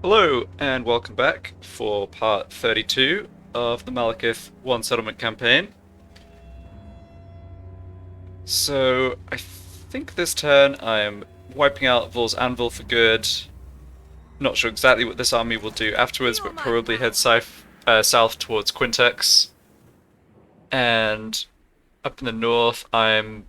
Hello and welcome back for part 32 of the Malekith One Settlement campaign. So I think this turn I'm wiping out Vol's Anvil for good. Not sure exactly what this army will do afterwards, but probably head south towards Quintex. And up in the north I'm,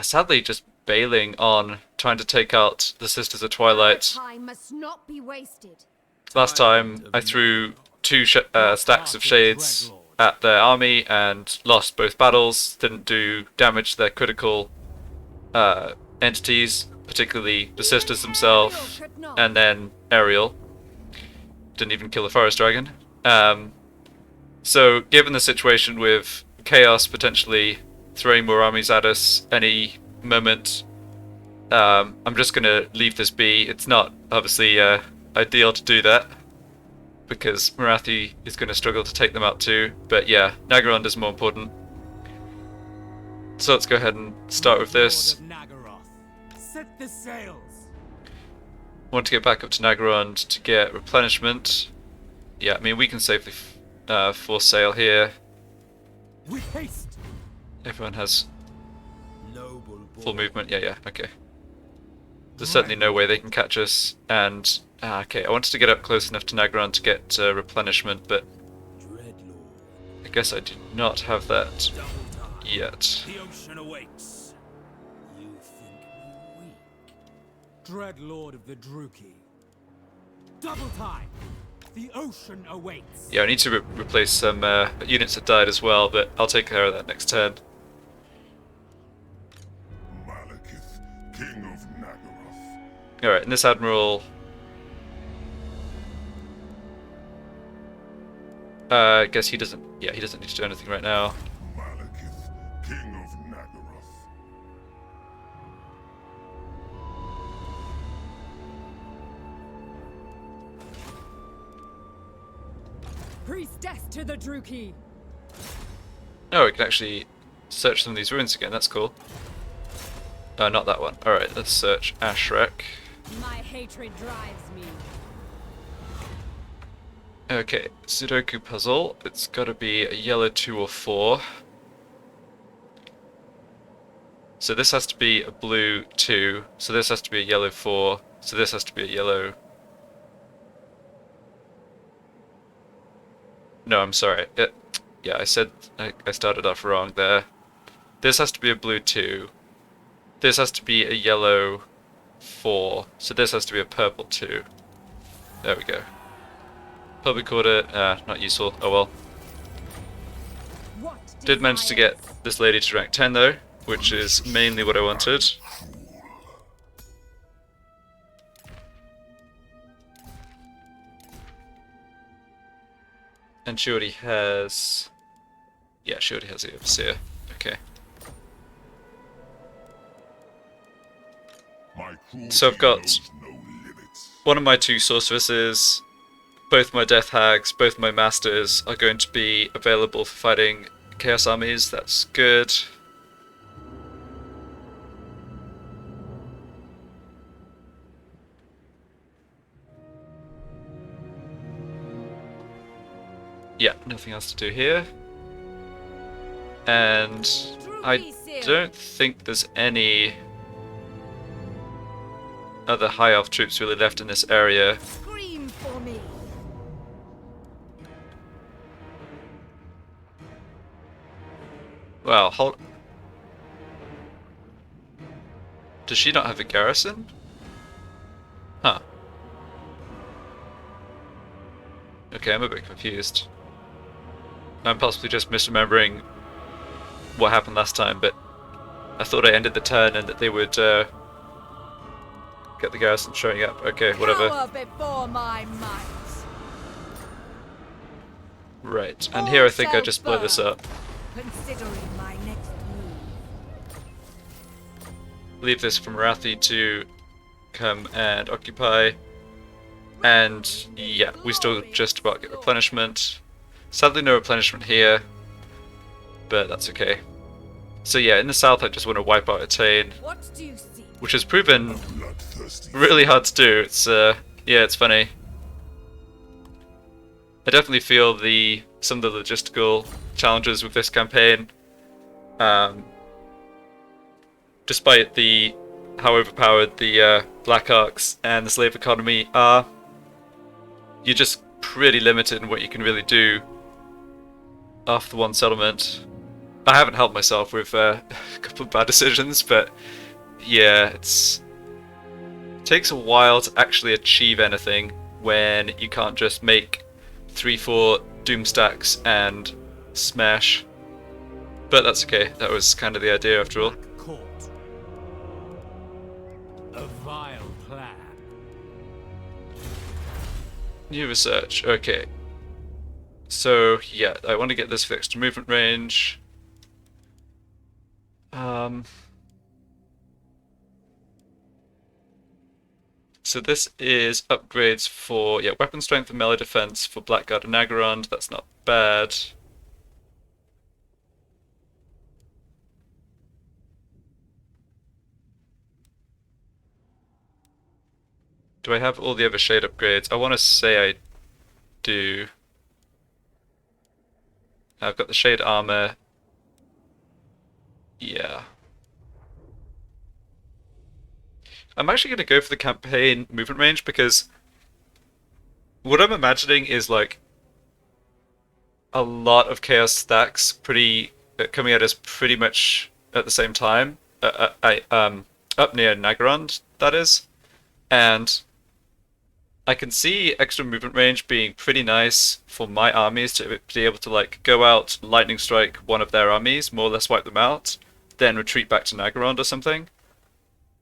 sadly just bailing on trying to take out the Sisters of Twilight. Time must not be wasted. Last time I threw two stacks of shades at their army and lost both battles, didn't do damage to their critical entities, particularly the Sisters themselves, and then Ariel. Didn't even kill the Forest Dragon. So given the situation with Chaos potentially throwing more armies at us any moment, I'm just going to leave this be. It's not obviously ideal to do that because Marathi is going to struggle to take them out too, but yeah, Naggarond is more important. So let's go ahead and start with this. Set the sails. Want to get back up to Naggarond to get replenishment. Yeah, I mean we can safely force sail here. With haste. Everyone has full movement. Yeah, okay. There's certainly no way they can catch us, and okay, I wanted to get up close enough to Naggarond to get replenishment, but I guess I do not have that yet. The ocean awaits. You think me weak? Dread Lord of the Druki. Double time. The ocean awaits. Yeah, I need to replace some units that died as well, but I'll take care of that next turn. Malekith, King of Naggaroth. Alright, and this Admiral... I guess he doesn't... Yeah, he doesn't need to do anything right now. Malekith, King of Naggaroth. Priestess to the Druki. Oh, we can actually search some of these ruins again, that's cool. Not that one. Alright, let's search Ashrek. My hatred drives me. Okay, Sudoku puzzle. It's gotta be a yellow 2 or 4. So this has to be a blue 2, so this has to be a yellow 4, so this has to be a yellow... No, I'm sorry. Yeah, I said I started off wrong there. This has to be a blue 2. This has to be a yellow 4. So this has to be a purple 2. There we go. Public order, not useful. Oh well. Did manage to get this lady to rank 10 though, which is mainly what I wanted. And she already has... Yeah, she already has the Overseer. Okay. So I've got one of my 2 sorceresses, both my Death Hags, both my Masters are going to be available for fighting Chaos armies. That's good. Yeah, nothing else to do here. And I don't think there's any other High Elf troops really left in this area. Scream for me. Well, hold... Does she not have a garrison? Huh. Okay, I'm a bit confused. I'm possibly just misremembering what happened last time, but I thought I ended the turn and that they would get the garrison showing up. Okay, whatever. Cower before my might. Right, and here I think I just blow this up. Considering my next move. Leave this for Marathi to come and occupy. And yeah, we still just about get replenishment. Sadly no replenishment here, but that's okay. So yeah, in the south I just want to wipe out Attain, What do you see? which has proven really hard to do. It's Yeah, it's funny. I definitely feel some of the logistical challenges with this campaign. Despite how overpowered the Black Arcs and the slave economy are, you're just pretty limited in what you can really do after one settlement. I haven't helped myself with a couple of bad decisions, but yeah, it takes a while to actually achieve anything when you can't just make 3-4 doom stacks and smash. But that's okay, that was kind of the idea after all. Black Court. A vile plan. New research, okay. So, yeah, I want to get this fixed to movement range. So this is upgrades for, yeah, weapon strength and melee defense for Blackguard and Naggarond. That's not bad. Do I have all the other shade upgrades? I want to say I do. I've got the shade armor. Yeah. I'm actually going to go for the campaign movement range because what I'm imagining is like a lot of chaos stacks coming at us pretty much at the same time. Up near Naggarond, that is. And I can see extra movement range being pretty nice for my armies to be able to like go out, lightning strike one of their armies, more or less wipe them out, then retreat back to Naggarond or something.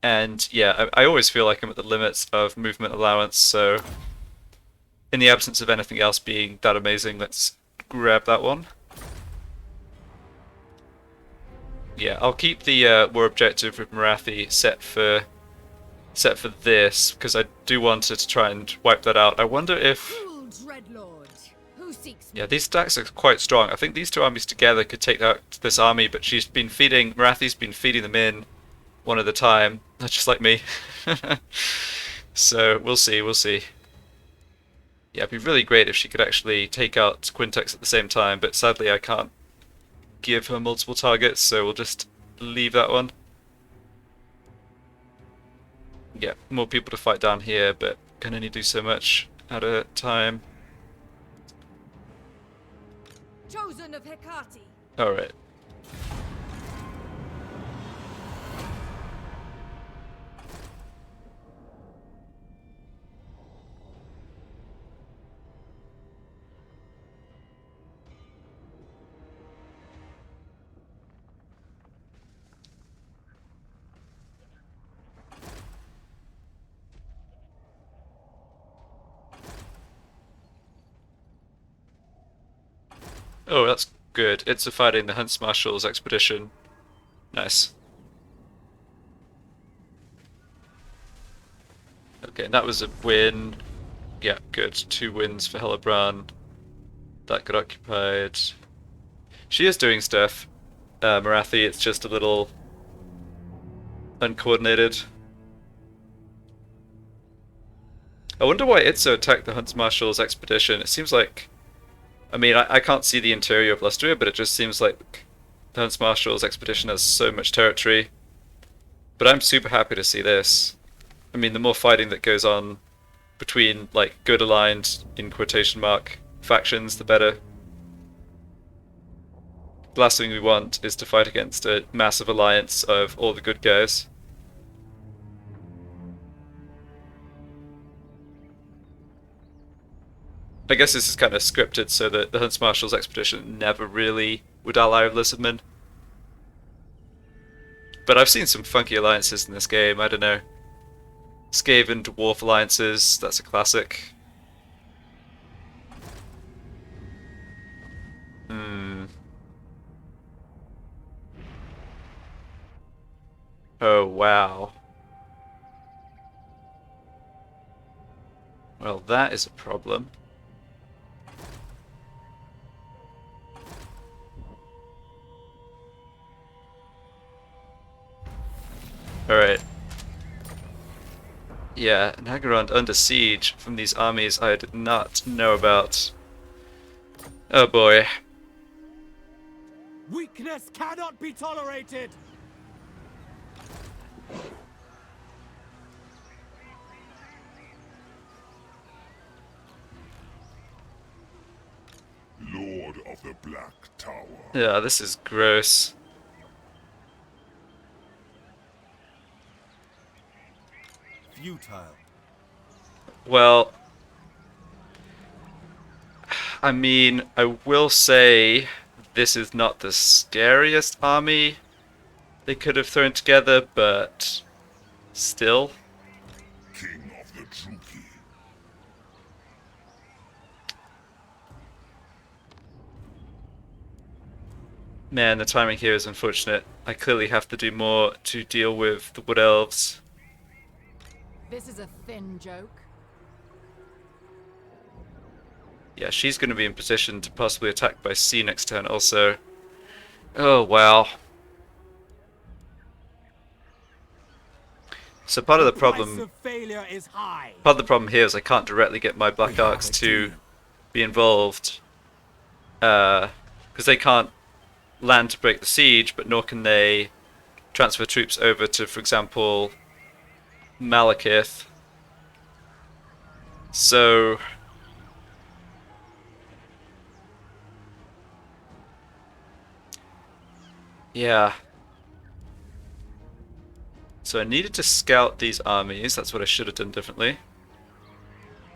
And yeah, I always feel like I'm at the limits of movement allowance, so in the absence of anything else being that amazing, let's grab that one. Yeah, I'll keep the war objective with Marathi set for this, because I do want to try and wipe that out. I wonder if... Cruel dreadlord, who seeks me? Yeah, these stacks are quite strong. I think these two armies together could take out this army, but Marathi's been feeding them in one at a time, just like me. So, we'll see, we'll see. Yeah, it'd be really great if she could actually take out Quintex at the same time, but sadly I can't give her multiple targets, so we'll just leave that one. Yeah, more people to fight down here, but can only do so much at a time. Chosen of Hecate. Alright. Oh, that's good. It's fighting the Hunts Marshal's expedition. Nice. Okay, and that was a win. Yeah, good. 2 wins for Hellebrand. That got occupied. She is doing stuff, Marathi, it's just a little uncoordinated. I wonder why Itzo attacked the Hunts Marshal's expedition. It seems like... I mean, I can't see the interior of Lustria, but it just seems like the Hunts Marshal's expedition has so much territory. But I'm super happy to see this. I mean, the more fighting that goes on between, like, good aligned, in quotation mark, factions, the better. The last thing we want is to fight against a massive alliance of all the good guys. I guess this is kind of scripted so that the Hunts Marshal's expedition never really would ally with Lissabon. But I've seen some funky alliances in this game, I don't know. Skaven Dwarf alliances, that's a classic. Oh, wow. Well, that is a problem. Alright. Yeah, Naggarond under siege from these armies I did not know about. Oh boy. Weakness cannot be tolerated! Lord of the Black Tower. Yeah, this is gross. Futile. Well, I mean, I will say this is not the scariest army they could have thrown together, but still. King of the Druki. Man, the timing here is unfortunate. I clearly have to do more to deal with the Wood Elves. This is a thin joke. Yeah, she's going to be in position to possibly attack by sea next turn also. Oh, wow. So part of the problem... Price of failure is high. Part of the problem here is I can't directly get my Black Arcs to be involved. Because they can't land to break the siege, but nor can they transfer troops over to, for example, Malekith. So... yeah. So I needed to scout these armies, that's what I should have done differently.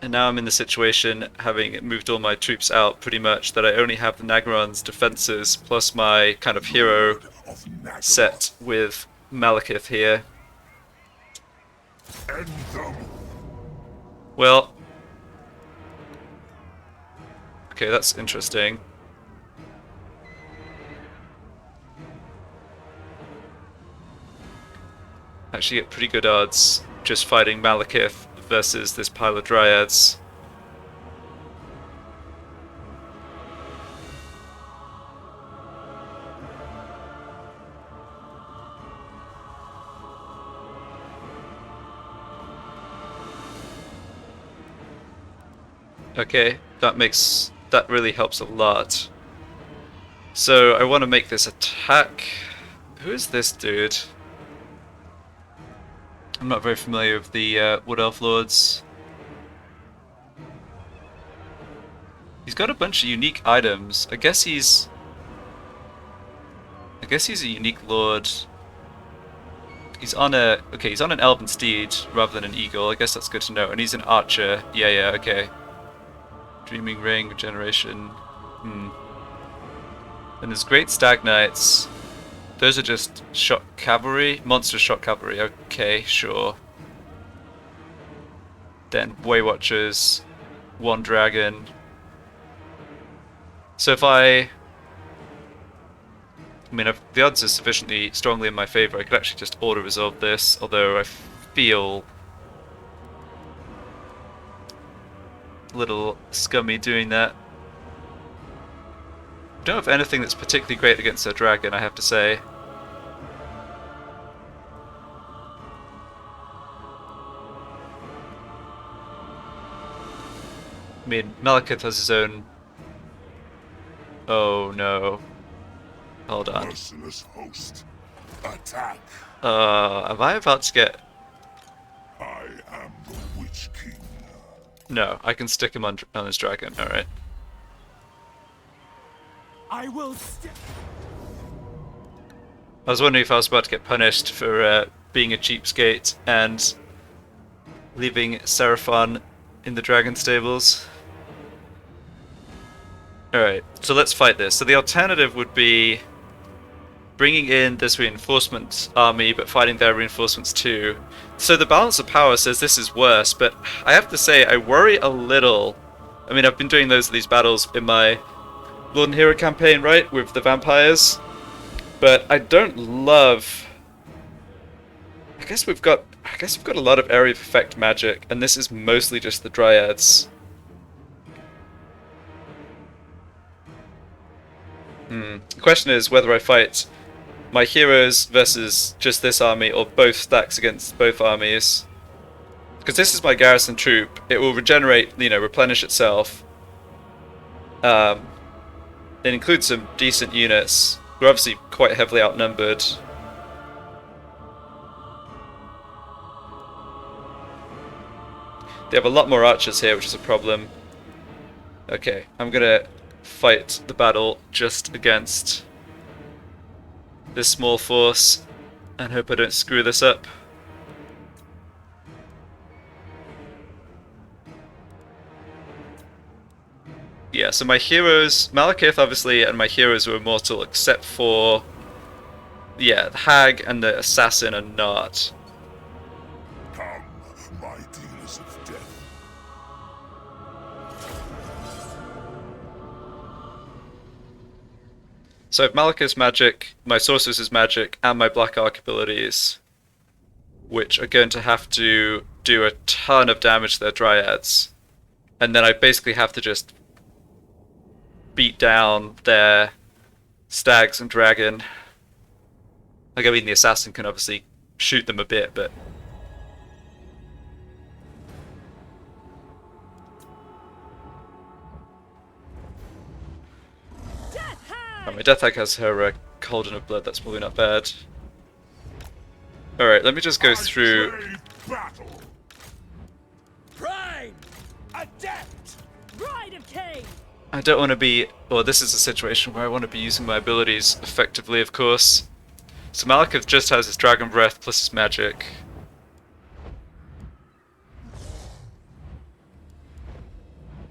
And now I'm in the situation, having moved all my troops out pretty much, that I only have the Naggarond's defenses plus my kind of hero Of Naggaroth. set with Malekith here. End them. Well... okay, that's interesting. Actually get pretty good odds just fighting Malekith versus this pile of Dryads. Okay, that really helps a lot. So I want to make this attack. Who is this dude? I'm not very familiar with the Wood Elf Lords. He's got a bunch of unique items. I guess he's a unique lord. He's on an elven steed rather than an eagle. I guess that's good to know. And he's an archer. Yeah, okay. Dreaming Ring, Regeneration. And there's Great Stag Knights. Those are just shock cavalry, monster shock cavalry. Okay, sure. Then Way Watchers, one dragon. So if I mean, if the odds are sufficiently strongly in my favor, I could actually just auto-resolve this, although I feel a little scummy doing that. Don't have anything that's particularly great against a dragon, I have to say. I mean, Malekith has his own... oh no. Hold on. Merciless host. Attack. Am I about to get... I am the Witch King. no, I can stick him on his dragon, alright. I will I was wondering if I was about to get punished for being a cheapskate and leaving Seraphon in the dragon stables. Alright, so let's fight this. So the alternative would be bringing in this reinforcement army but fighting their reinforcements too. So the balance of power says this is worse, but I have to say I worry a little. I mean, I've been doing these battles in my Lord and Hero campaign, right, with the vampires, but I don't love... I guess we've got a lot of area of effect magic, and this is mostly just the Dryads. The question is whether I fight my heroes versus just this army, or both stacks against both armies. because this is my garrison troop, it will regenerate, you know, replenish itself. It includes some decent units. We're obviously quite heavily outnumbered. They have a lot more archers here, which is a problem. Okay, I'm gonna fight the battle just against this small force and hope I don't screw this up. Yeah, so my heroes, Malekith obviously, and my heroes were immortal except for, yeah, the Hag and the Assassin are not. Come, my dealers of death. So I have Malekith's magic, my Sorceress's magic, and my Black Arc abilities, which are going to have to do a ton of damage to their Dryads. And then I basically have to just beat down their stags and dragon. Like, I mean, the assassin can obviously shoot them a bit, but oh, my Death Hag has her Cauldron of Blood. That's probably not bad. All right, let me just go through. Battle. Prime! Adept! Bride of Cain! I don't want to be, well, this is a situation where I want to be using my abilities effectively, of course. So Malekith just has his Dragon Breath plus his magic.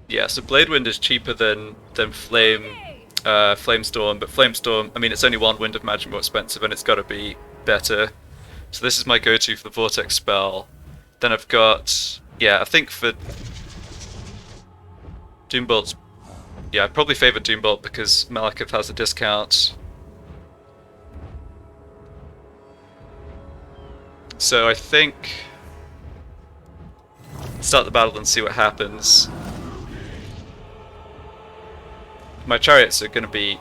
Yeah, so Blade Wind is cheaper than Flamestorm, but Flamestorm, I mean, it's only one Wind of Magic more expensive, and it's got to be better. So this is my go-to for the Vortex spell. Then I've got, yeah, I think for Doombolt's, yeah, I'd probably favour Doombolt because Malekith has a discount. So I think start the battle and see what happens. My chariots are going to be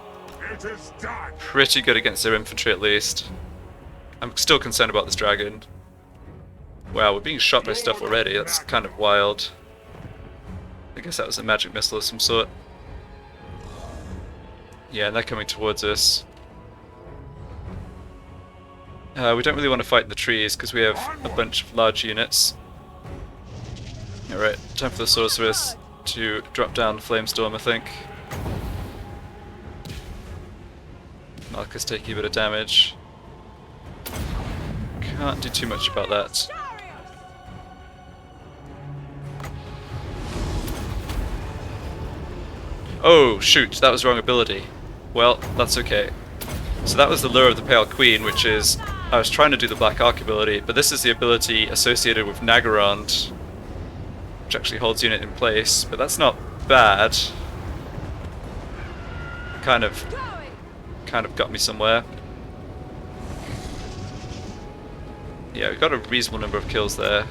pretty good against their infantry at least. I'm still concerned about this dragon. Wow, we're being shot by stuff already. That's kind of wild. I guess that was a magic missile of some sort. Yeah, and they're coming towards us. We don't really want to fight in the trees because we have a bunch of large units. Alright, time for the Sorceress to drop down the Flamestorm, I think. Malekith's taking a bit of damage. Can't do too much about that. Oh, shoot, that was wrong ability. Well, that's okay. So that was the Lure of the Pale Queen, which is, I was trying to do the Black Arc ability, but this is the ability associated with Naggarond, which actually holds unit in place, but that's not bad. Kind of got me somewhere. Yeah, we got a reasonable number of kills there.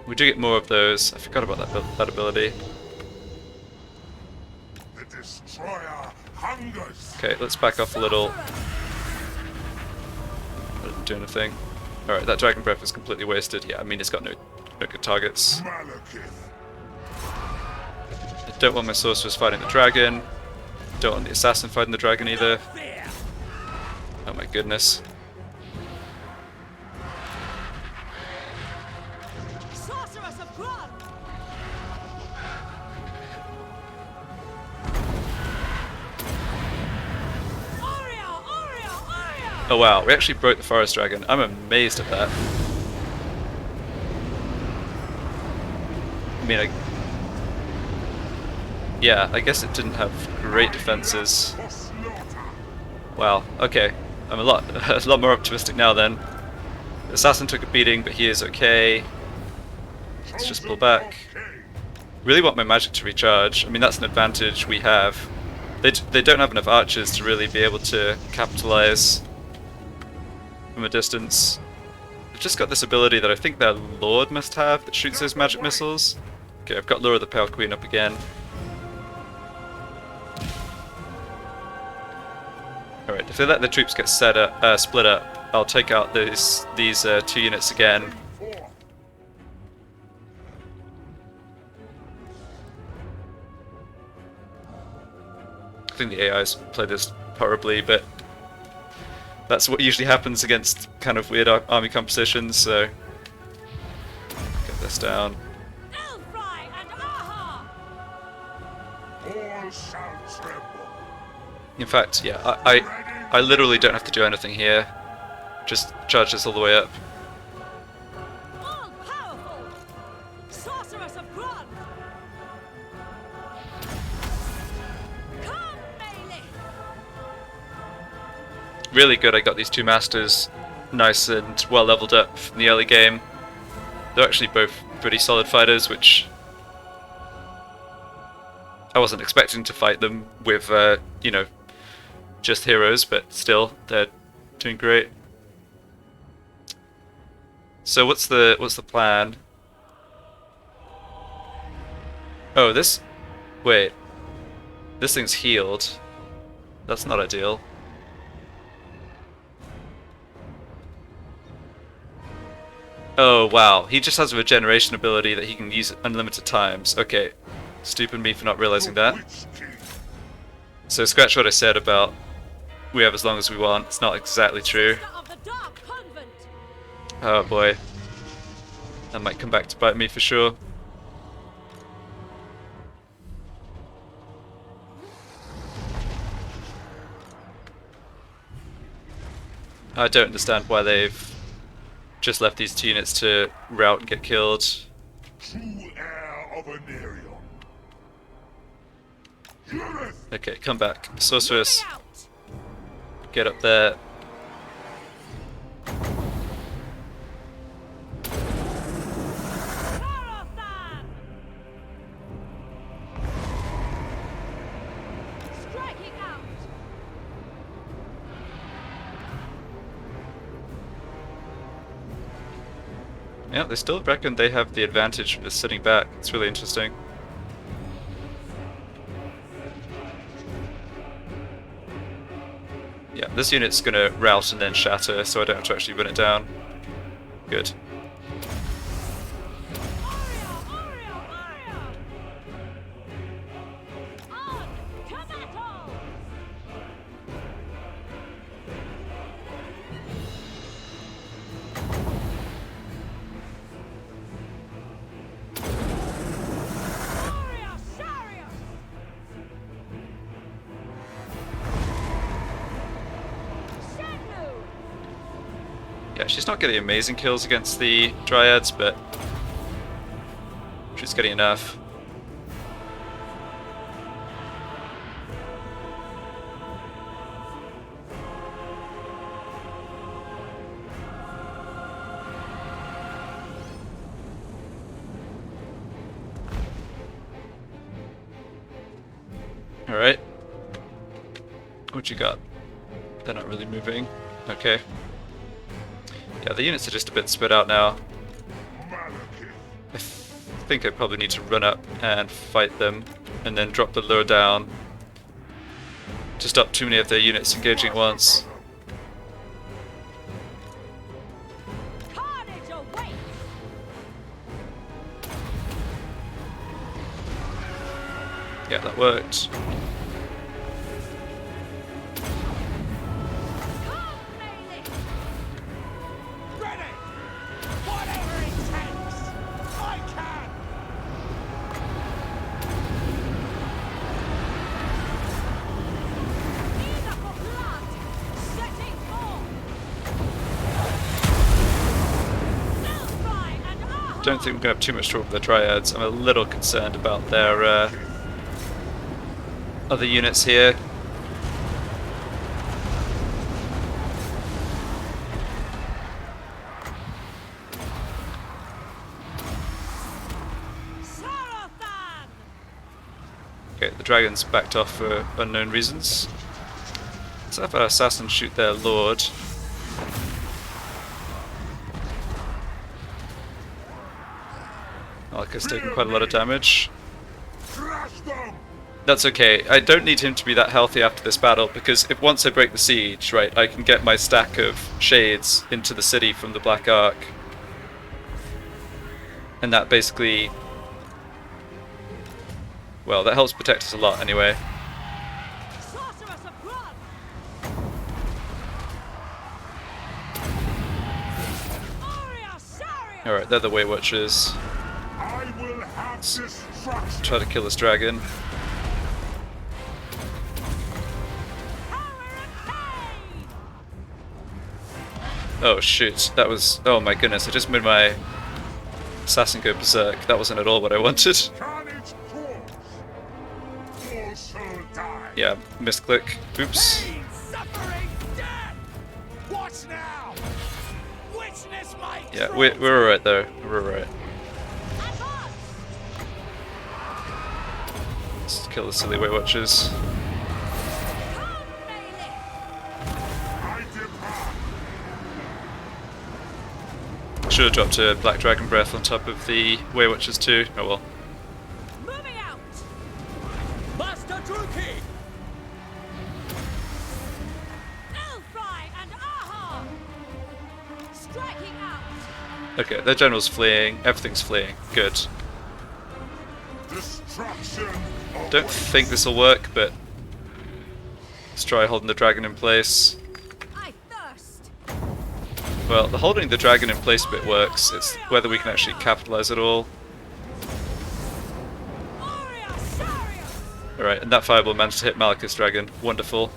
We do get more of those. I forgot about that ability. The destroyer hungers. Okay, let's back off a little. Doesn't do anything. Alright, that Dragon Breath is completely wasted. Yeah, I mean, it's got no good targets. Malekith. I don't want my Sorceress fighting the dragon. Don't want the Assassin fighting the dragon either. Oh my goodness. Sorceress of blood! Oh wow, we actually broke the Forest Dragon. I'm amazed at that. I mean, yeah, I guess it didn't have great defenses. Wow, okay. I'm a lot more optimistic now then. The Assassin took a beating, but he is okay. Let's just pull back. Really want my magic to recharge. I mean, that's an advantage we have. They don't have enough archers to really be able to capitalize from a distance. They've just got this ability that I think their Lord must have that shoots those magic missiles. Okay, I've got Lure of the Pale Queen up again. Alright, if they let the troops get split up, I'll take out these 2 units again. think the AIs play this horribly, but that's what usually happens against kind of weird army compositions, so get this down. Elfry and Aha! All shall tremble. In fact, yeah, I literally don't have to do anything here. Just charge this all the way up. All powerful! Sorceress of Grun! Come, Malekith! Really good I got these two masters nice and well leveled up in the early game. They're actually both pretty solid fighters, which I wasn't expecting to fight them with, you know, just heroes, but still, they're doing great. So what's the plan? Oh, this... Wait. This thing's healed. That's not ideal. Oh, wow. He just has a regeneration ability that he can use unlimited times. Okay. Stupid me for not realizing that. So scratch what I said about we have as long as we want. It's not exactly true. Sister of the Dark Convent! Oh boy. That might come back to bite me for sure. I don't understand why they've just left these two units to rout and get killed. True heir of Anarion. Unith! Okay, come back. Sorceress, Moving out! get up there. Sarathan! Striking out! Yeah, they still reckon they have the advantage of just sitting back. It's really interesting. Yeah, this unit's gonna rout and then shatter, so I don't have to actually run it down. Good. Aria! On to battle! Aria! Chariot! Shenmue! Yeah, she's not getting amazing kills against the Dryads, but she's getting enough. Alright. What you got? They're not really moving. Okay. Yeah, the units are just a bit spread out now. Malekith. I think I probably need to run up and fight them, and then drop the lure down to stop too many of their units engaging at once. Carnage awaits! Yeah, that worked. Come, Malekith! Ready! Whatever it takes! I can! Eager for blood! Setting forth! Elfry and Aha! Don't think we're gonna have too much trouble with the Dryads. I'm a little concerned about their other units here. Sarathan! Okay, the dragons backed off for unknown reasons. Let's have our assassin shoot their lord. Malekith's taken quite a lot of damage. Crush them! That's okay. I don't need him to be that healthy after this battle, because if once I break the siege, right, I can get my stack of shades into the city from the Black Ark. And that basically... well, that helps protect us a lot anyway. Alright, they're the Weight Watchers. I will have destruction. Try to kill this dragon. Oh shoot, that was... Oh my goodness, I just made my assassin go berserk. That wasn't at all what I wanted. Carnage course. All shall die. Yeah, misclick. Oops. Pain, suffering, death! Watch now! Witness my Yeah, we're alright though. We're alright. Let's kill the silly Weight Watchers. I depart. Should have dropped a Black Dragon Breath on top of the Weight Watchers too. Oh well. Moving out. Master Druki! Elfry and Aha. Striking out. Okay, their general's fleeing. Everything's fleeing. Good. Destruction. Don't think this will work, but let's try holding the dragon in place. I thirst. Well, the holding the dragon in place bit works. It's whether we can actually capitalize it all. Aurea Saria. Alright, and that fireball managed to hit Malekith's dragon. Wonderful.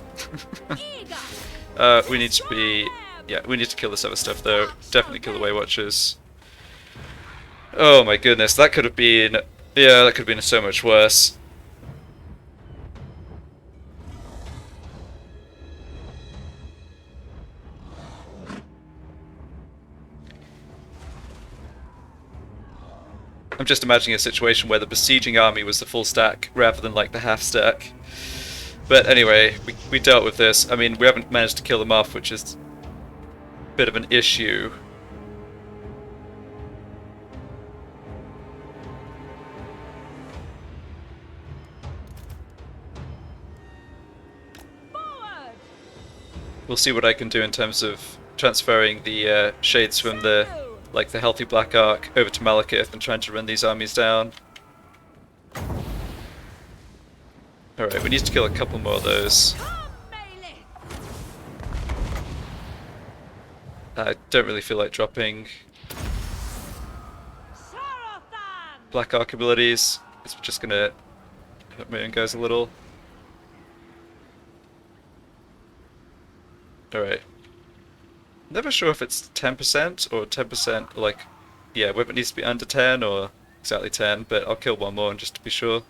Eager. We need to be... Yeah, we need to kill this other stuff though. Definitely kill the Weight Watchers. Oh my goodness, that could have been... Yeah, that could have been so much worse. I'm just imagining a situation where the besieging army was the full stack rather than like the half stack. But anyway, we dealt with this. I mean, we haven't managed to kill them off, which is a bit of an issue. Forward. We'll see what I can do in terms of transferring the shades from the the healthy Black Ark over to Malekith and trying to run these armies down. Alright, we need to kill a couple more of those. Come, Malekith. I don't really feel like dropping Sarathan. Black Ark abilities. It's just gonna hurt my own guys a little. Alright. Never sure if it's 10% or 10%, like, yeah, whether it needs to be under 10 or exactly 10, but I'll kill one more just to be sure.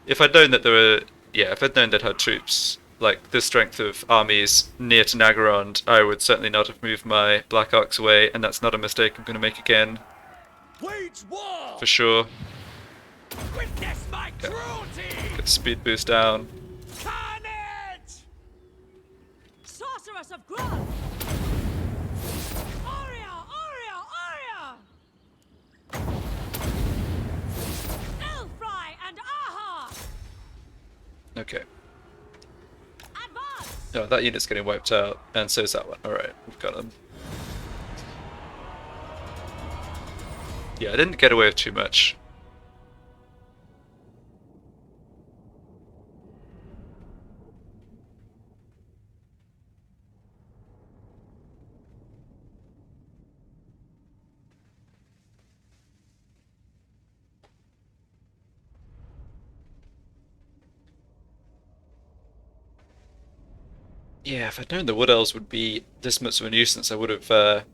If I'd known that there were, yeah, if I'd known that had troops, like, this strength of armies near to Naggarond, I would certainly not have moved my Black Arks away, and that's not a mistake I'm going to make again, Wage war! for sure. Witness my cruelty! Get the speed boost down. Carnage! Sorceress of Grud. Aurea, Aurea, Aurea. Elfry and Aha. Okay. Advance. No, that unit's getting wiped out, and so is that one. Alright, we've got them. Yeah, I didn't get away with too much. Yeah, if I'd known the Wood Elves would be this much of a nuisance, I would have,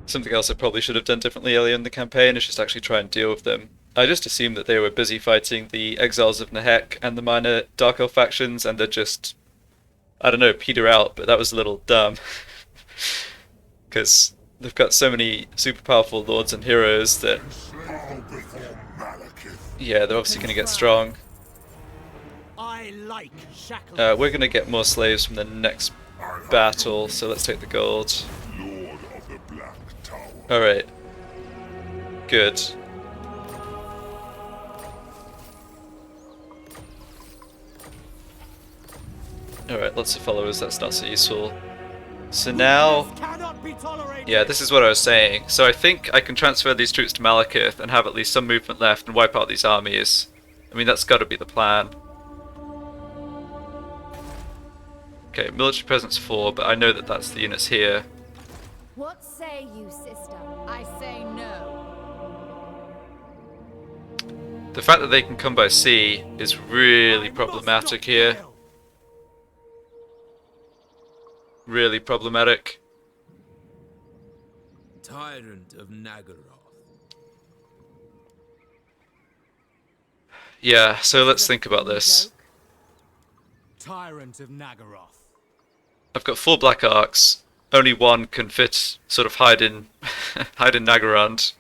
something else I probably should have done differently earlier in the campaign is just actually try and deal with them. I just assumed that they were busy fighting the Exiles of Nahek and the minor Dark Elf factions, and they'd just, I don't know, peter out, but that was a little dumb. Because they've got so many super powerful lords and heroes that, Bow before Malekith. yeah, they're obviously going to get strong. I like shackles. We're going to get more slaves from the next battle, so let's take the gold. Lord of the Black Tower. Alright. Good. Alright, lots of followers, that's not so useful. So now... Cannot be tolerated. Yeah, this is what I was saying. So I think I can transfer these troops to Malekith and have at least some movement left and wipe out these armies. I mean, that's got to be the plan. Okay, military presence 4, but I know that that's the units here. What say you, sister? I say no. The fact that they can come by sea is really problematic here. Really problematic. Tyrant of Naggarond. Yeah, so let's think about this. Tyrant of Naggaroth. I've got 4 black arcs. Only one can fit, sort of hide in, hide in Naggarond.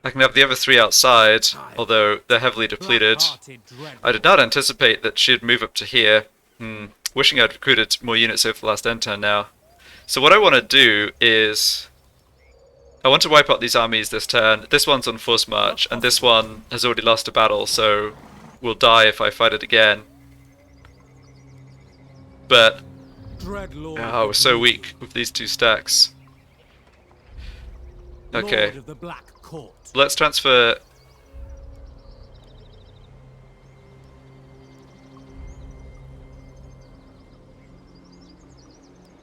I can have the other 3 outside, although they're heavily depleted. I did not anticipate that she'd move up to here. Wishing I'd recruited more units over the last end turn now. So what I want to do is... I want to wipe out these armies this turn. This one's on forced march, and this one has already lost a battle, so will die if I fight it again. But... oh, we're so weak with these 2 stacks. Okay. Let's transfer...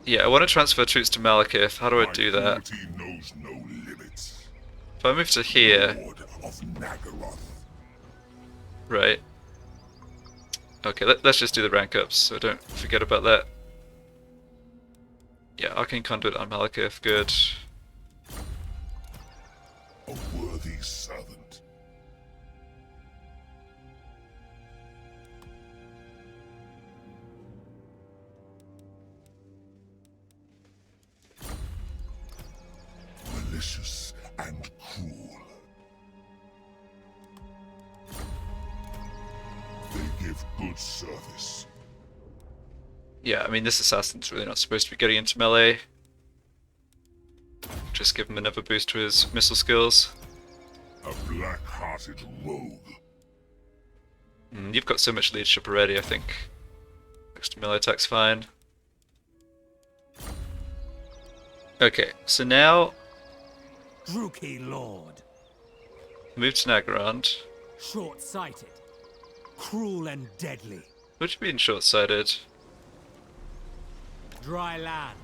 yeah, I want to transfer troops to Malekith. How do I do that? Knows no limits. If I move to here... Lord of Naggaroth. right. Okay, let's just do the rank ups, so don't forget about that. Yeah, Arcane Conduit on Malekith, good. A worthy servant. Malicious and cruel. They give good service. Yeah, I mean, this assassin's really not supposed to be getting into melee. Just give him another boost to his missile skills. A black-hearted rogue. You've got so much leadership already, I think. Extra melee attack's fine. Okay, so now... Druki Lord. move to Naggarond. Short-sighted. Cruel and deadly. What do you mean short-sighted? Dry land.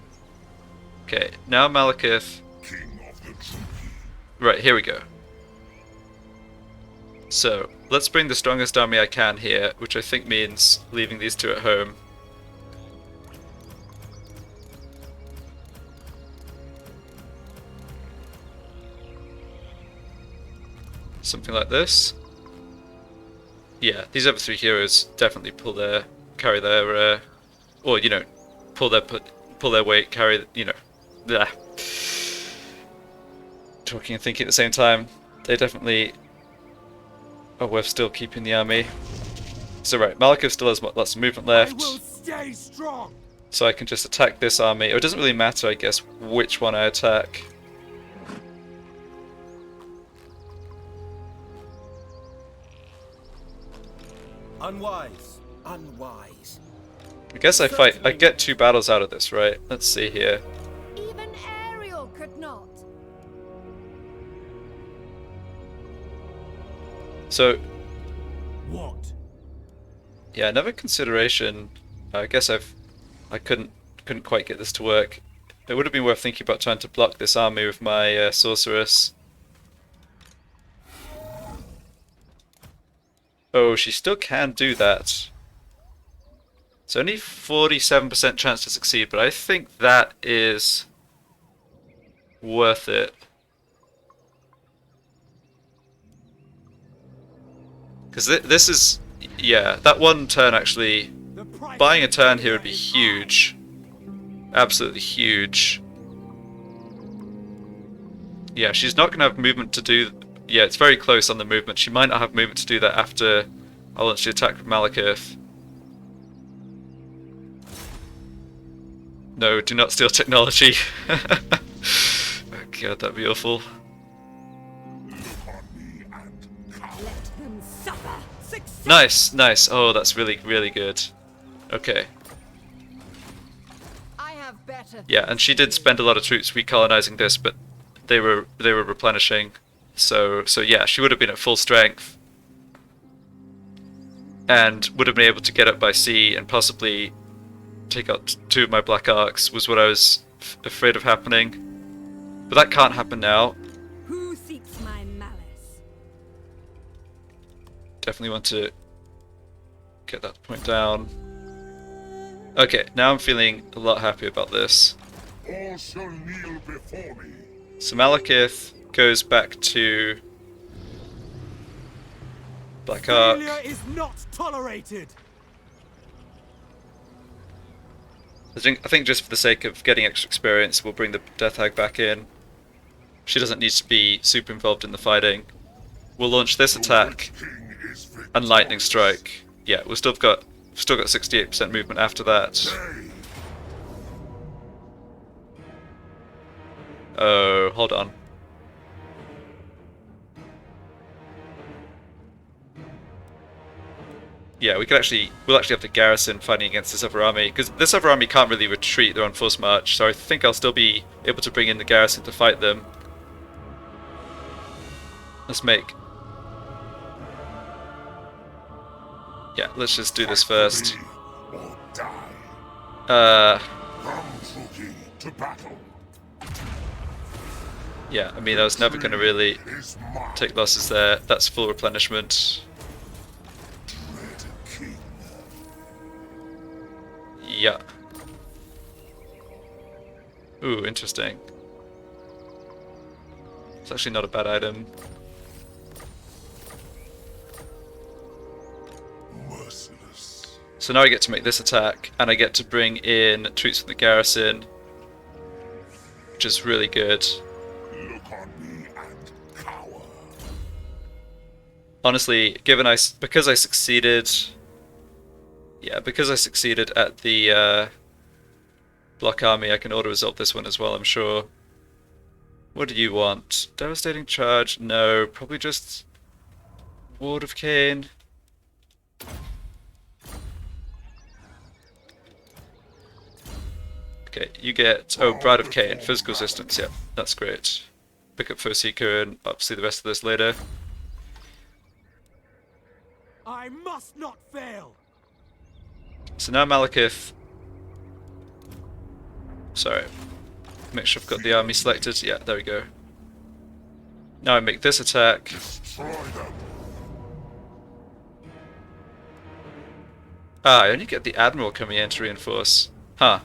Okay, now Malekith. King of the Druki. Right, here we go. So, let's bring the strongest army I can here, which I think means leaving these 2 at home. Something like this. Yeah, these other 3 heroes definitely carry their, or you know, pull their weight, carry, you know, blah. Talking and thinking at the same time. They definitely are worth still keeping the army. So right, Malekith still has lots of movement left. I will stay strong. So I can just attack this army. Or it doesn't really matter, I guess, which one I attack. Unwise. Unwise. I guess I get 2 battles out of this, right? Let's see here. Even Ariel could not. So, What? yeah, another consideration. I guess I couldn't quite get this to work. It would have been worth thinking about trying to block this army with my sorceress. Oh, she still can do that. It's only 47% chance to succeed, but I think that is worth it. Because this is, yeah, that one turn actually, buying a turn here would be huge. Absolutely huge. Yeah, she's not going to have movement to do, yeah, it's very close on the movement. She might not have movement to do that after I launch the attack with Malekith. No, do not steal technology. Oh god, that'd be awful. Nice, nice. Oh, that's really, really good. Okay. I have better. Yeah, and she did spend a lot of troops recolonizing this, but they were replenishing. So yeah, she would have been at full strength. And would have been able to get up by sea and possibly take out 2 of my Black Arcs was what I was afraid of happening. But that can't happen now. Who seeks my malice? Definitely want to get that point down. Okay, now I'm feeling a lot happier about this. All shall kneel before me. So Malekith goes back to Black Arc. Failure is not tolerated. I think just for the sake of getting extra experience, we'll bring the Death Hag back in. She doesn't need to be super involved in the fighting. We'll launch this attack King is and Lightning Strike. Yeah, we've still got 68% movement after that. victorious. Oh, hold on. Yeah, we'll actually have the garrison fighting against this other army, because this other army can't really retreat, they're on forced march, so I think I'll still be able to bring in the garrison to fight them. Yeah, let's just do this first. Or die. Come, Druki, to battle. Yeah, I mean, I was never going to really Is mine. take losses there. That's full replenishment. Dread king. Yeah. Ooh, interesting. It's actually not a bad item. Merciless. So now I get to make this attack, and I get to bring in troops from the garrison, which is really good. Look on me and cower. Honestly, because I succeeded at the block army, I can auto-resolve this one as well, I'm sure. What do you want? Devastating charge? No, probably just Ward of Cain. Okay, you get Bride of Cain, physical resistance. Yeah, that's great. Pick up Foeseeker and obviously the rest of this later. I must not fail. So now Malekith. Sorry. Make sure I've got the army selected. Yeah, there we go. Now I make this attack. Destroy them. Ah, I only get the Admiral coming in to reinforce. Huh.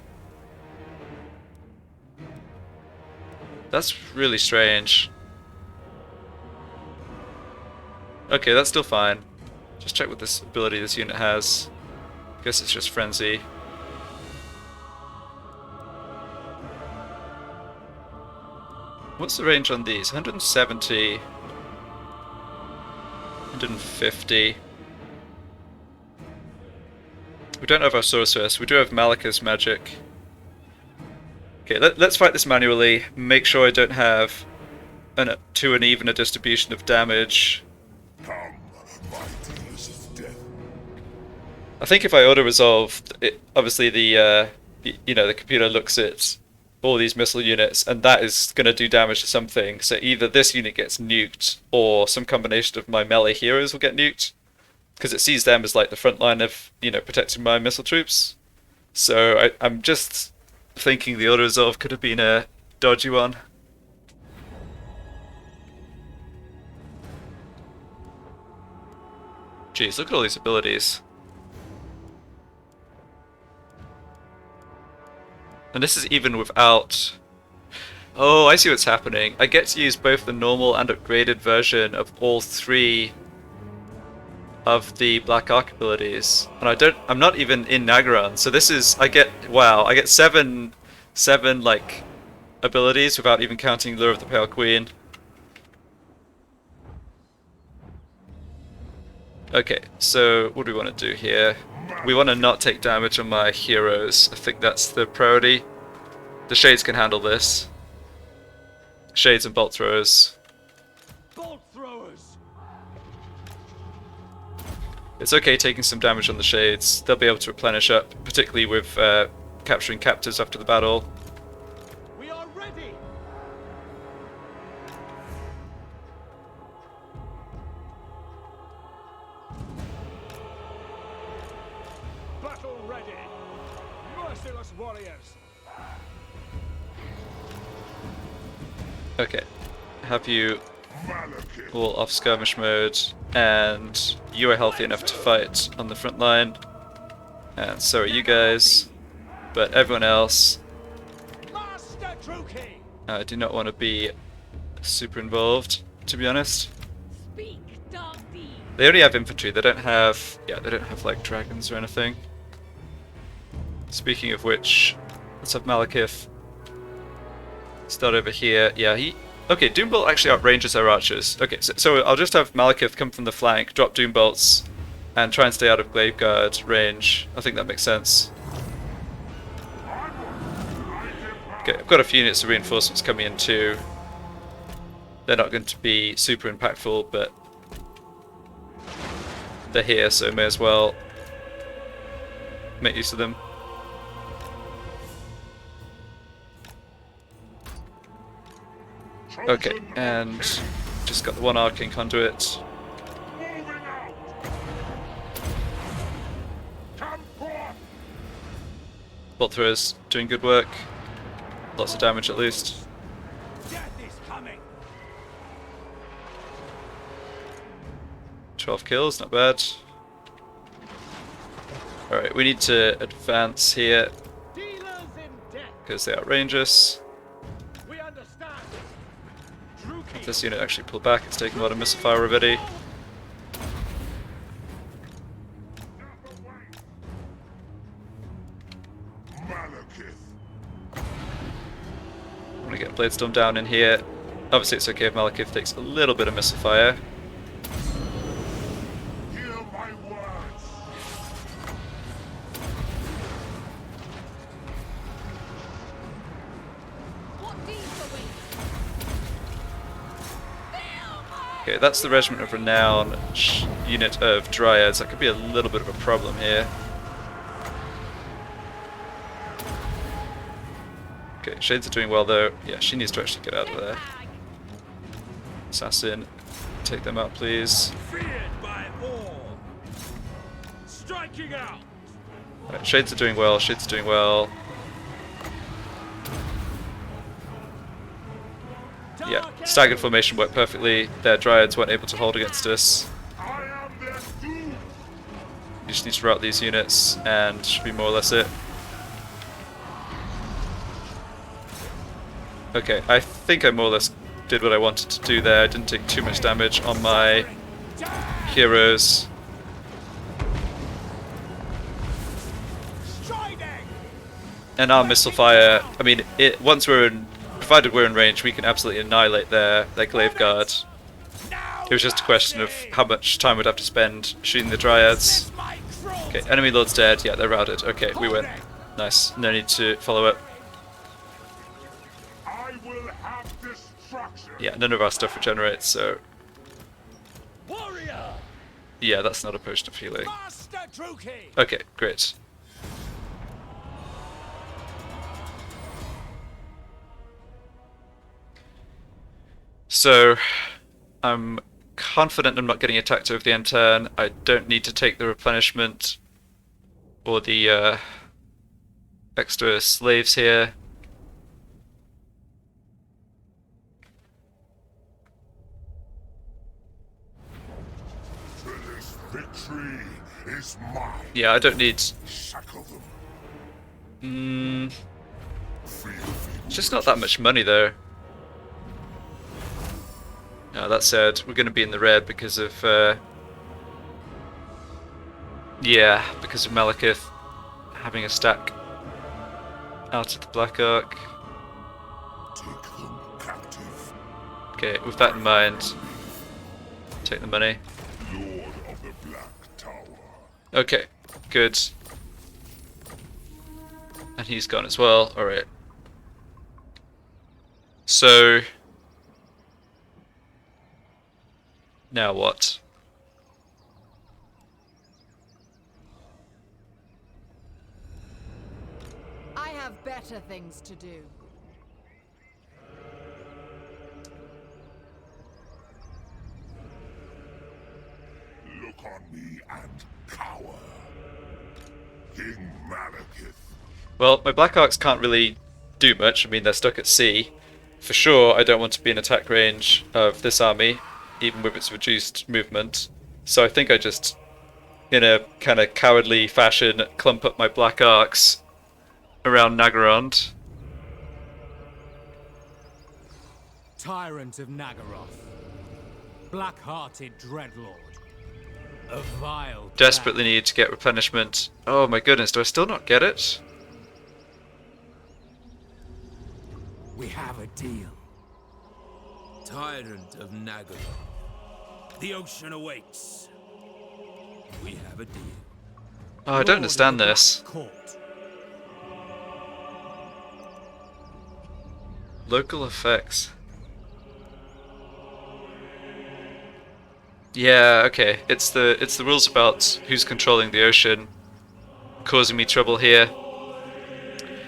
That's really strange. Okay, that's still fine. Just check what this ability this unit has. Guess it's just Frenzy. What's the range on these? 170. 150. We don't have our sorceress. We do have Malekith's magic. Okay, let's fight this manually. Make sure I don't have too uneven a distribution of damage. Come, my dealers of death. I think if I auto-resolve, obviously the computer looks at all these missile units, and that is going to do damage to something. So either this unit gets nuked, or some combination of my melee heroes will get nuked, because it sees them as like the front line of protecting my missile troops. So I'm just thinking the auto-resolve could have been a dodgy one. Jeez, look at all these abilities. And this is even without... Oh, I see what's happening. I get to use both the normal and upgraded version of all 3 of the Black Arc abilities. And I'm not even in Naggarond, so this is... I get 7 like abilities without even counting Lure of the Pale Queen. Okay, so what do we want to do here? We want to not take damage on my heroes. I think that's the priority. The Shades can handle this. Shades and Bolt Throwers. Bolt throwers. It's okay taking some damage on the Shades. They'll be able to replenish up, particularly with capturing captives after the battle. We are ready. Battle ready. Mercy. Okay, have you Malekith. all off skirmish mode, and you are healthy enough to fight on the front line, and so are you guys, but everyone else, Master Druki! I do not want to be super involved, to be honest. Speak, dark deed. They only have infantry, they don't have, yeah, they don't have like dragons or anything. Speaking of which, let's have Malekith start over here. Yeah, okay, Doombolt actually outranges our archers. Okay, so I'll just have Malekith come from the flank, drop Doombolts, and try and stay out of Glaive Guard range. I think that makes sense. Okay, I've got a few units of reinforcements coming in too. They're not going to be super impactful, but they're here, so may as well make use of them. Okay, and just got the one arcane conduit. Moving out. Come forth. Bolt throwers doing good work. Lots of damage at least. Death is coming! 12 kills, not bad. Alright, we need to advance here Dealers in death! because they outrange us. We understand! Druki! If this unit actually pulled back, it's taken a lot of missile fire already. Malekith. I'm gonna get Bladestorm down in here. Obviously it's okay if Malekith takes a little bit of missile fire. Hear my words. What deeds await? Okay, that's the Regiment of Renown unit of Dryads. That could be a little bit of a problem here. Okay, Shades are doing well though. Yeah, she needs to actually get out of there. Assassin, take them out please. Feared by all! Striking out! Right, Shades are doing well, Shades are doing well. Yeah, staggered formation worked perfectly. Their Dryads weren't able to hold against us. I am their doom. You just need to route these units and should be more or less it. Okay, I think I more or less did what I wanted to do there. I didn't take too much damage on my heroes. Striding! And our missile fire, I mean, once we're in, provided we're in range, we can absolutely annihilate their Glaive Guard. Now It was just a question of how much time we'd have to spend shooting the Dryads. my cruelty! Okay, enemy lord's dead. Yeah, they're routed. Okay, we win. Nice. No need to follow up. I will have destruction. Yeah, none of our stuff regenerates, so Warrior! yeah, that's not a potion of healing. Master Druki! Okay, great. So, I'm confident I'm not getting attacked over the end turn. I don't need to take the replenishment or the extra slaves here. This victory is mine. Yeah, I don't need... Shackle them. It's just not that much money though. No, that said, we're going to be in the red because of yeah, because of Malekith having a stack out of the Black Ark. Take them captive. Okay, with that in mind, take the money. Lord of the Black Tower. Okay, good. And he's gone as well. Alright. So... now what? I have better things to do. Look on me and cower. King Malekith. Well, my Black Arks can't really do much. I mean, they're stuck at sea. For sure, I don't want to be in attack range of this army, even with its reduced movement. So I think I just, in a kind of cowardly fashion, clump up my black arcs around Naggarond. Tyrant of Naggaroth, black-hearted dreadlord, a vile Desperately need to get replenishment. Oh my goodness, do I still not get it? We have a deal. Tyrant of Naggarond, the ocean awaits. We have a deal. Oh, I don't understand this. Court. Local effects. Yeah, okay. It's the rules about who's controlling the ocean causing me trouble here.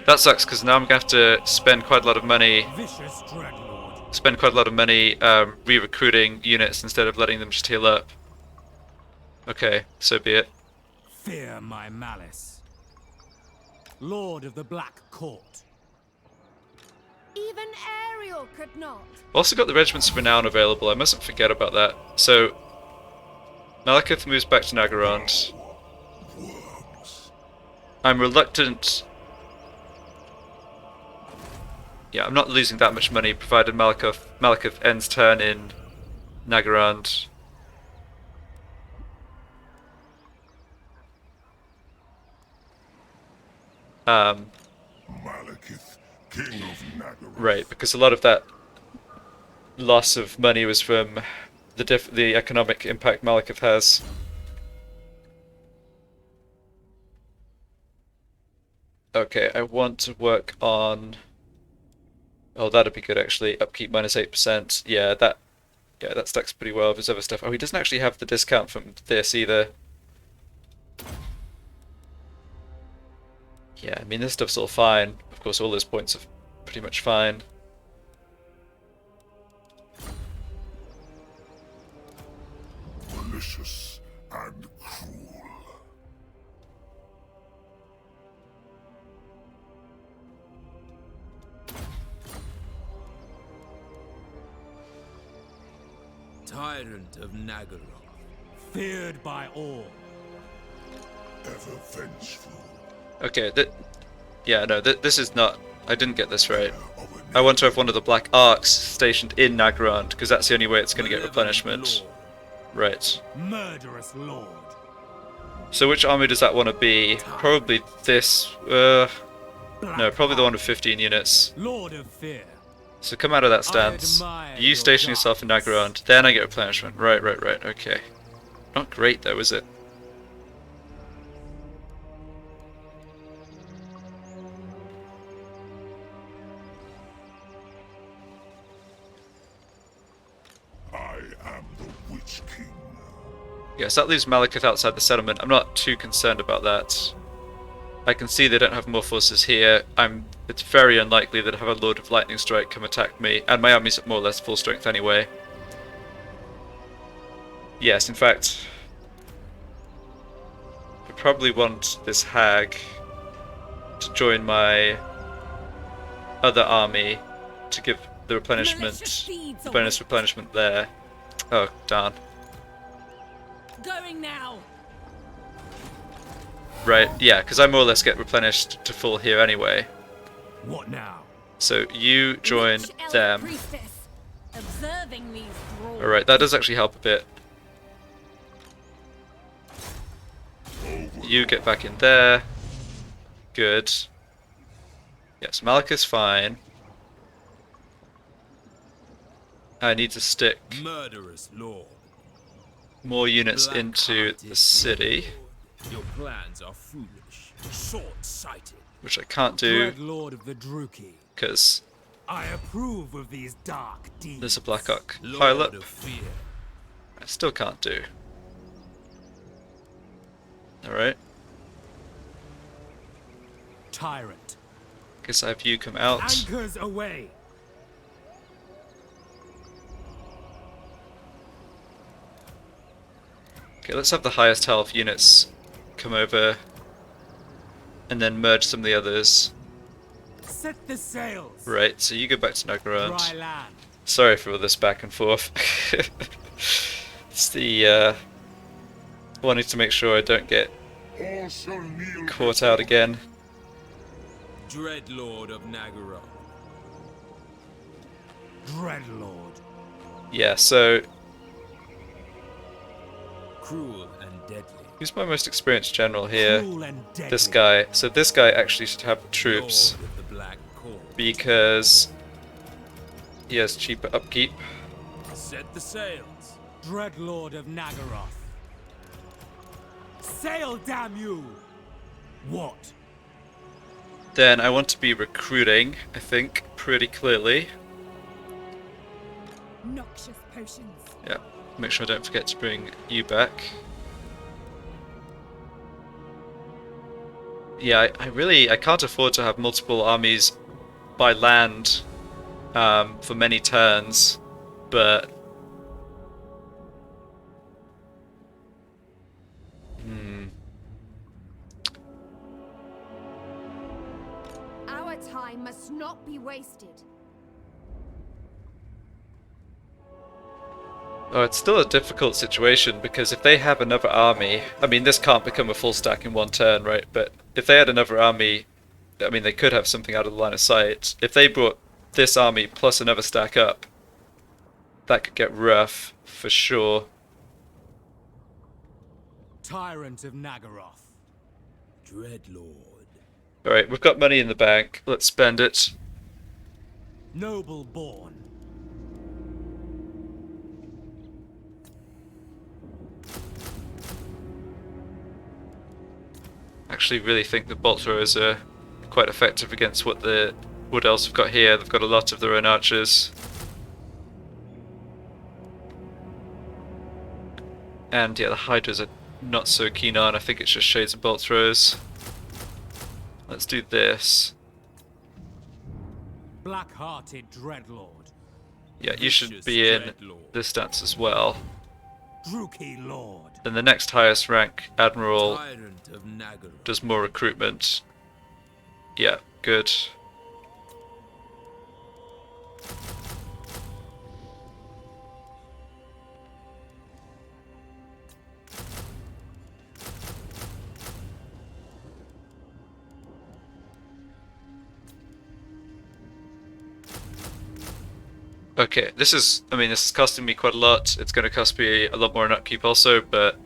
That sucks because now I'm gonna have to spend quite a lot of money. Vicious dreadlord. Spend quite a lot of money re-recruiting units instead of letting them just heal up. Okay, so be it. Fear my malice. Lord of the Black Court. Even Ariel could not. Also got the Regiments of Renown available. I mustn't forget about that. So Malekith moves back to Naggarond. I'm reluctant. Yeah, I'm not losing that much money provided Malekith ends turn in Naggarond. Malekith, King of Naggarond. Right, because a lot of that loss of money was from the economic impact Malekith has. Okay, I want to work on. Oh, that'd be good actually. Upkeep -8%. Yeah, that stacks pretty well with his other stuff. Oh, he doesn't actually have the discount from this either. Yeah, I mean this stuff's all fine. Of course, all those points are pretty much fine. Malicious and cruel. Tyrant of Naggarond. Feared by all. Ever vengeful. Okay, this is not. I didn't get this right. I want to have one of the black arcs stationed in Naggarond because that's the only way it's going to get replenishment. Right. Murderous lord. So which army does that want to be? Probably this. No, probably the one with 15 units. Lord of fear. So come out of that stance. admire You your station yourself in Naggarond, then I get replenishment. Right, okay. Not great though, is it? I am the Witch King. Yes, that leaves Malekith outside the settlement. I'm not too concerned about that. I can see they don't have more forces here. It's very unlikely that I have a Lord of Lightning Strike come attack me, and my army's at more or less full strength anyway. Yes, in fact, I probably want this hag to join my other army to give the replenishment, the bonus replenishment there. Oh, darn. Going now. Right, yeah, because I more or less get replenished to full here anyway. What now? So you join Witch elf them. priestess, observing these thralls. Alright, that does actually help a bit. You get back in there. Good. Yes, Malekith's fine. I need to stick Murderous lord. more units into the city, Your plans are foolish, short-sighted. which I can't do Dreadlord of the Druki. because I approve of these dark deeds. there's a Black Ark Lord pilot. of fear. I still can't do. Alright, Tyrant. guess I have you come out. Anchors away. Okay, let's have the highest health units come over and then merge some of the others. Set the sails. Right, so you go back to Dry Naggarond. land. Sorry for all this back and forth. It's the wanting to make sure I don't get All shall kneel caught out again. Dreadlord of Naggarond. Dreadlord. Yeah, so Cruel and deadly. who's my most experienced general here? Cruel and deadly. This guy. So this guy actually should have troops Lord of the Black Cord. because he has cheaper upkeep. Set the sails. Dreadlord of Naggaroth. Sail, damn you! What? Then I want to be recruiting, I think, pretty clearly. Noxious potions. Yeah, make sure I don't forget to bring you back. Yeah, I can't afford to have multiple armies by land for many turns, but Our time must not be wasted. oh, it's still a difficult situation because if they have another army, I mean, this can't become a full stack in one turn, right? But if they had another army, I mean, they could have something out of the line of sight. If they brought this army plus another stack up, that could get rough for sure. Tyrant of Naggaroth. Dreadlord. Alright, we've got money in the bank. Let's spend it. Noble born. Actually really think the bolt throwers are quite effective against what else have got here. They've got a lot of their own archers. And yeah, the hydras are not so keen on. I think it's just shades and bolt throwers. Let's do this. Black-hearted Dreadlord. Yeah, you should Vicious be in Dreadlord. this stance as well. Druki Lord. Then the next highest rank admiral Tyrant of Naggarond. does more recruitment. Yeah, good. Okay, this is costing me quite a lot. It's going to cost me a lot more in upkeep also, but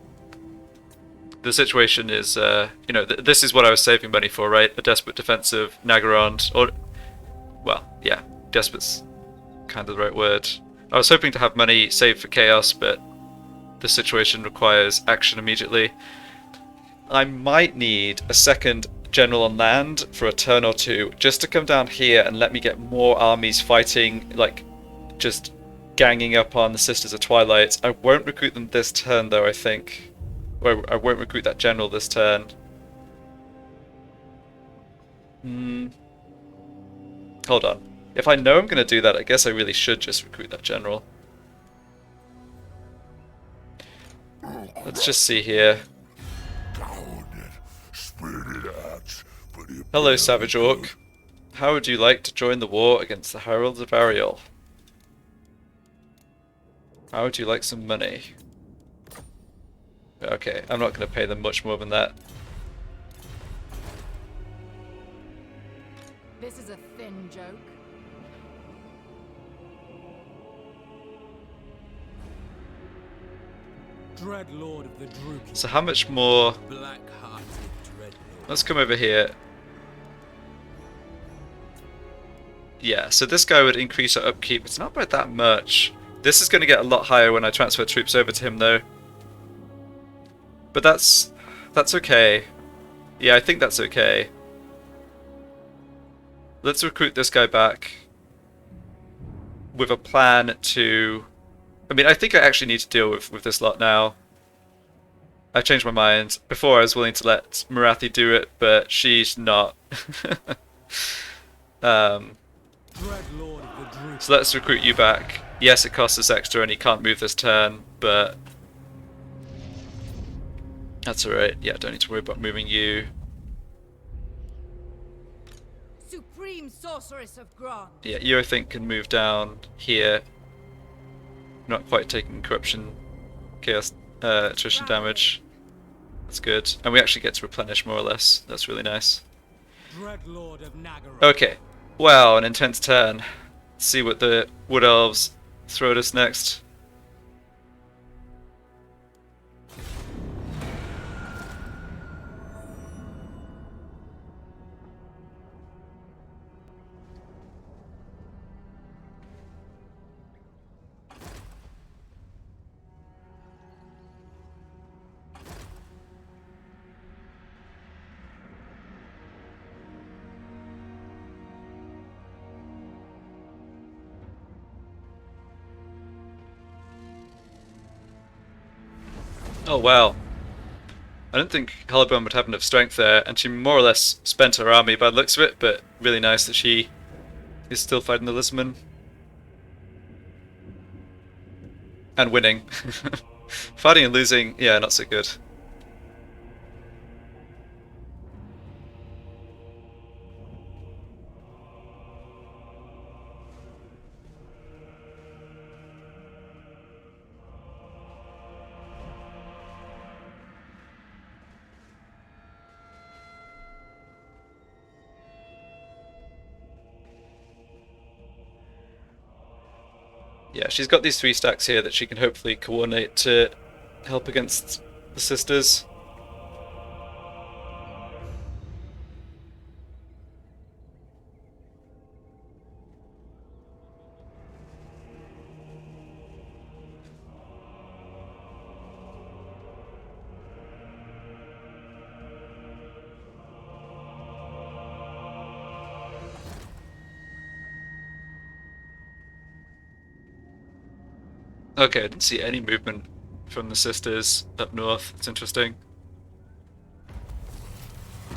the situation is, this is what I was saving money for, right? A desperate defensive Naggarond, or, well, yeah, desperate's kind of the right word. I was hoping to have money saved for chaos, but the situation requires action immediately. I might need a second general on land for a turn or two, just to come down here and let me get more armies fighting, like, just ganging up on the Sisters of Twilight. I won't recruit them this turn, though, I think. Or I won't recruit that general this turn. Hold on. If I know I'm going to do that, I guess I really should just recruit that general. Let's just see here. Hello, Savage Orc. How would you like to join the war against the Heralds of Ariel? How would you like some money? Okay, I'm not going to pay them much more than that. This is a thin joke. Dreadlord of the Druki. So how much more? Black-hearted Dreadlord. Let's come over here. Yeah, so this guy would increase our upkeep. It's not by that much. This is going to get a lot higher when I transfer troops over to him, though. But that's okay. Yeah, I think that's okay. Let's recruit this guy back with a plan to... I mean, I think I actually need to deal with this lot now. I've changed my mind. Before I was willing to let Marathi do it, but she's not. Dreadlord of the Druki. So let's recruit you back. Yes, it costs us extra and he can't move this turn, but that's alright. Yeah, don't need to worry about moving you. Supreme supreme sorceress of Grant. Yeah, you I think can move down here. Not quite taking corruption, chaos, attrition damage. That's good. And we actually get to replenish more or less. That's really nice. Dreadlord of Naggarond. Okay. Wow, an intense turn. Let's see what the Wood Elves throw at us next. Oh wow. I don't think Caliburn would have enough strength there, and she more or less spent her army by the looks of it, but really nice that she is still fighting the Lisman. And winning. Fighting and losing, yeah, not so good. Yeah, she's got these 3 stacks here that she can hopefully coordinate to help against the sisters. Okay, I didn't see any movement from the sisters up north. It's interesting.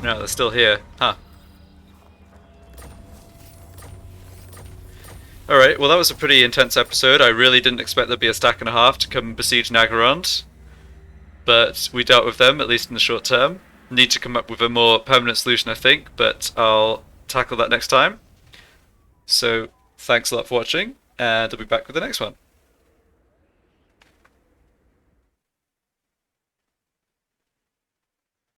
No, they're still here. Huh. Alright, well that was a pretty intense episode. I really didn't expect there'd be a stack and a half to come besiege Naggarond. But we dealt with them, at least in the short term. Need to come up with a more permanent solution, I think, but I'll tackle that next time. So, thanks a lot for watching, and I'll be back with the next one.